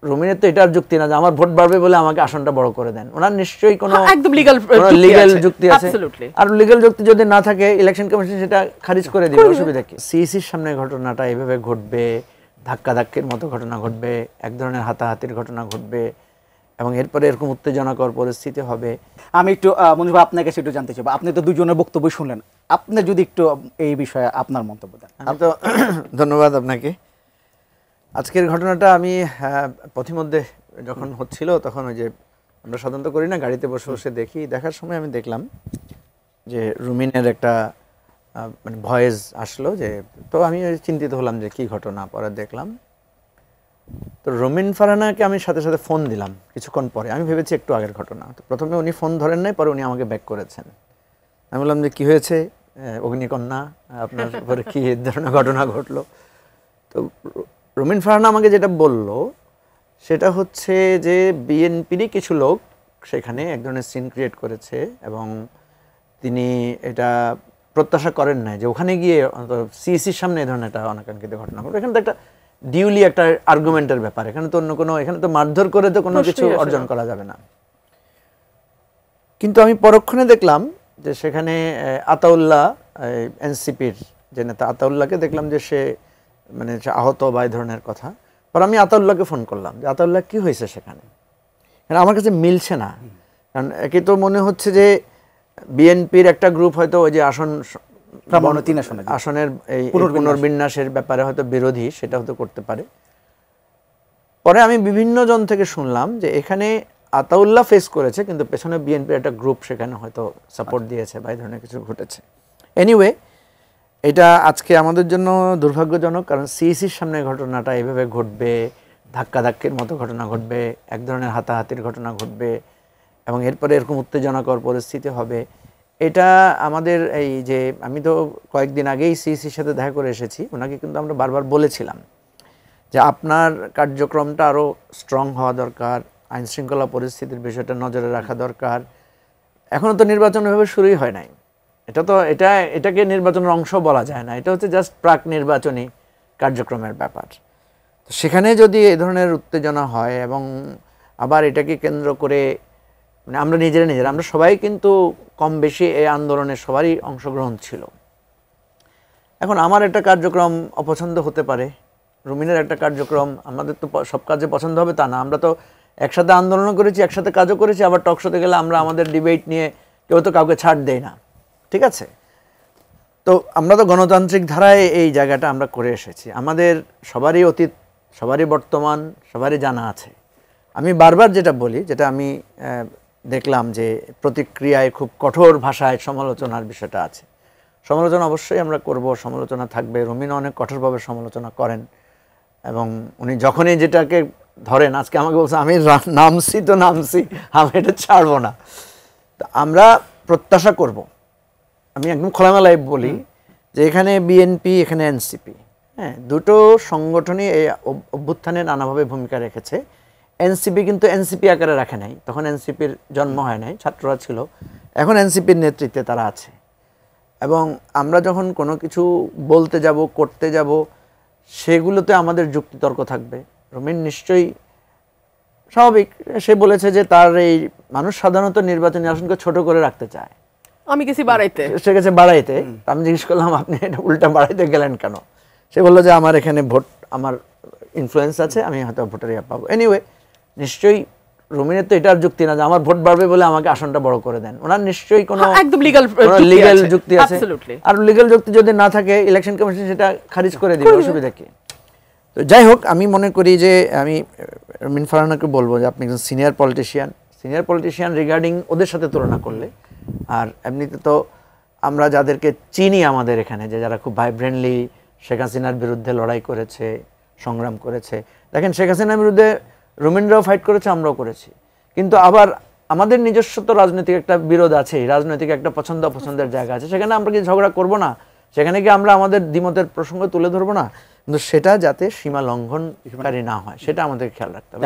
রুমিনের তো এটার যুক্তি না যে আমার ভোট বাড়বে বলে আমাকে আসনটা বড় করে দেন। ওনার নিশ্চয়ই কোনো একদম লিগ্যাল যুক্তি আছে। আর লিগ্যাল যুক্তি যদি না থাকে ইলেকশন কমিশন সেটা খারিজ করে দিবে, অসুবিধা কি? সিইসির সামনে ঘটনাটা এইভাবে ঘটবে, ধাক্কাধাক্কির মতো ঘটনা ঘটবে, এক ধরনের হাতাহাতির ঘটনা ঘটবে এবং এরপরে এরকম উত্তেজনাকর পরিস্থিতি হবে। আমি একটু মনির ভাই আপনার কাছে একটু জানতে চাইব, আপনি তো দুজনের বক্তব্য শুনলেন, আপনি যদি একটু এই বিষয়ে আপনার মন্তব্য দেন। আমি তো ধন্যবাদ আপনাকে। আজকের ঘটনাটা আমি পথিমধ্যে যখন হচ্ছিল তখন ওই যে আমরা সাধারণত করি না, গাড়িতে বসে বসে দেখি, দেখার সময় আমি দেখলাম যে রুমিনের একটা মানে ভয়েস আসলো, যে তো আমি চিন্তিত হলাম যে কি ঘটনা। পরে দেখলাম তো রুমিন ফারহানাকে আমি সাথে সাথে ফোন দিলাম কিছুক্ষণ পরে। আমি ভেবেছি একটু আগের ঘটনা। তো প্রথমে উনি ফোন ধরেন নাই, পরে উনি আমাকে ব্যাক করেছেন। আমি বললাম যে কী হয়েছে, অগ্নিকন্যা আপনার উপরে কী ধরনের ঘটনা ঘটলো? তো রুমিন ফারহানা আমাকে যেটা বলল সেটা হচ্ছে যে বিএনপিরই কিছু লোক সেখানে এক ধরনের সিন ক্রিয়েট করেছে এবং তিনি এটা প্রত্যাশা করেন নাই যে ওখানে গিয়ে সিইসির সামনে এই ধরনের একটা অনাকাঙ্ক্ষিত ঘটনা ঘটবে। এখানে তো একটা ডিউলি একটা আর্গুমেন্টের ব্যাপার, এখানে তো অন্য কোনো, এখানে তো মারধর করে তো কোনো কিছু অর্জন করা যাবে না। কিন্তু আমি পরক্ষণে দেখলাম যে সেখানে আতাউল্লাহ, এনসিপির যে নেতা আতাউল্লাহকে দেখলাম যে সে মানে আহত বা এই ধরনের কথা। পর আমি আতাউল্লাহকে ফোন করলাম যে আতাউল্লাহ কী হয়েছে সেখানে, আমার কাছে মিলছে না। কারণ একে তো মনে হচ্ছে যে বিএনপির একটা গ্রুপ হয়তো ওই যে আসনের এই পুনর্বিন্যাসের ব্যাপারে হয়তো বিরোধী, সেটা হয়তো করতে পারে। পরে আমি বিভিন্ন জন থেকে শুনলাম যে এখানে আতাউল্লাহ ফেস করেছে কিন্তু পেছনে বিএনপির একটা গ্রুপ সেখানে হয়তো সাপোর্ট দিয়েছে বা এই ধরনের কিছু ঘটেছে। এনিওয়ে, এটা আজকে আমাদের জন্য দুর্ভাগ্যজনক, কারণ সিইসির সামনে ঘটনাটা এইভাবে ঘটবে, ধাক্কাধাক্কির মতো ঘটনা ঘটবে, এক ধরনের হাতাহাতির ঘটনা ঘটবে এবং এরপরে এরকম উত্তেজনাকর পরিস্থিতি হবে। এটা আমাদের এই যে আমি তো কয়েকদিন আগেই সিইসির সাথে দেখা করে এসেছি, ওনাকে কিন্তু আমরা বারবার বলেছিলাম যে আপনার কার্যক্রমটা আরও স্ট্রং হওয়া দরকার, আইনশৃঙ্খলা পরিস্থিতির বিষয়টা নজরে রাখা দরকার। এখনও তো নির্বাচন এভাবে শুরুই হয় নাই, এটাকে নির্বাচনের অংশ বলা যায় না, এটা হচ্ছে জাস্ট প্রাক নির্বাচনী কার্যক্রমের ব্যাপার। তো সেখানে যদি এই ধরনের উত্তেজনা হয় এবং আবার এটাকে কেন্দ্র করে মানে আমরা আমরা সবাই কিন্তু কম বেশি এই আন্দোলনে সবারই অংশগ্রহণ ছিল। এখন আমার একটা কার্যক্রম অপছন্দ হতে পারে, রুমিনের একটা কার্যক্রম, আমাদের তো সব কাজে পছন্দ হবে তা না। আমরা তো একসাথে আন্দোলন করেছি, একসাথে কাজও করেছি, আবার টকশোতে গেলে আমরা আমাদের ডিবেট নিয়ে কেউ তো কাউকে ছাড় দেয় না, ঠিক আছে? তো আমরা তো গণতান্ত্রিক ধারায় এই জায়গাটা আমরা করে এসেছি, আমাদের সবারই অতীত, সবারই বর্তমান, সবারই জানা আছে। আমি বারবার যেটা বলি, যেটা আমি দেখলাম যে প্রতিক্রিয়ায় খুব কঠোর ভাষায় সমালোচনার বিষয়টা আছে। সমালোচনা অবশ্যই আমরা করব, সমালোচনা থাকবে। রুমিন অনেক কঠোরভাবে সমালোচনা করেন এবং উনি যখনই যেটাকে ধরেন, আজকে আমাকে বলছে আমি নামছি, আমি এটা ছাড়বো না। তো আমরা প্রত্যাশা করব, আমি একদম খোলামেলায় বলি যে এখানে বিএনপি, এখানে এনসিপি, হ্যাঁ, দুটো সংগঠনই এই অভ্যুত্থানে নানাভাবে ভূমিকা রেখেছে। এনসিপি কিন্তু এনসিপি আকারে রাখে নাই, তখন এনসিপির জন্ম হয় নাই, ছাত্ররা ছিল। এখন এনসিপির নেতৃত্বে তারা আছে এবং আমরা যখন কোনো কিছু বলতে যাব, করতে যাব, সেগুলোতে আমাদের যুক্তিতর্ক থাকবে। রুমিন নিশ্চয়ই স্বাভাবিক, সে বলেছে যে তার এই মানুষ সাধারণত নির্বাচনী আসনকে ছোট করে রাখতে চায়, আমি গেছি বাড়াইতে, সে গেছে বাড়াইতে। আমি জিজ্ঞেস করলাম আপনি এটা উল্টা বাড়াইতে গেলেন কেন? সে বললো যে আমার এখানে ভোট, আমার ইনফ্লুয়েন্স আছে, আমি হয়তো ভোটার ইয়ে পাবো। এনিওয়ে, নিশ্চয়ই রুমিনের তো এটার যুক্তি না যে আমার ভোট বাড়বে বলে আমাকে আসনটা বড় করে দেন। ওনার নিশ্চয়ই কোনো একদম লিগ্যাল যুক্তি আছে। আর লিগ্যাল যুক্তি যদি না থাকে ইলেকশন কমিশন সেটা খারিজ করে দিবে, অসুবিধা কি? তো যাই হোক, আমি মনে করি যে আমি রুমিন ফারহানাকে বলবো যে আপনি একজন সিনিয়র পলিটিশিয়ান রিগার্ডিং ওদের সাথে তুলনা করলে। আর এমনিতে তো আমরা যাদেরকে চিনি আমাদের এখানে, যে যারা খুব ভাইব্রেন্টলি শেখ হাসিনার বিরুদ্ধে লড়াই করেছে, সংগ্রাম করেছে, দেখেন শেখ হাসিনার বিরুদ্ধে রুমিনরাও ফাইট করেছে, আমরাও করেছি। কিন্তু আবার আমাদের নিজস্ব তো রাজনৈতিক একটা বিরোধ আছে, রাজনৈতিক একটা পছন্দ অপছন্দের জায়গা আছে, সেখানে আমরা কি ঝগড়া করব না? সেখানে কি আমরা আমাদের দ্বিমতের প্রসঙ্গ তুলে ধরবো না? কিন্তু সেটা যাতে সীমা লঙ্ঘনকারী না হয়, সেটা আমাদের খেয়াল রাখতে হবে।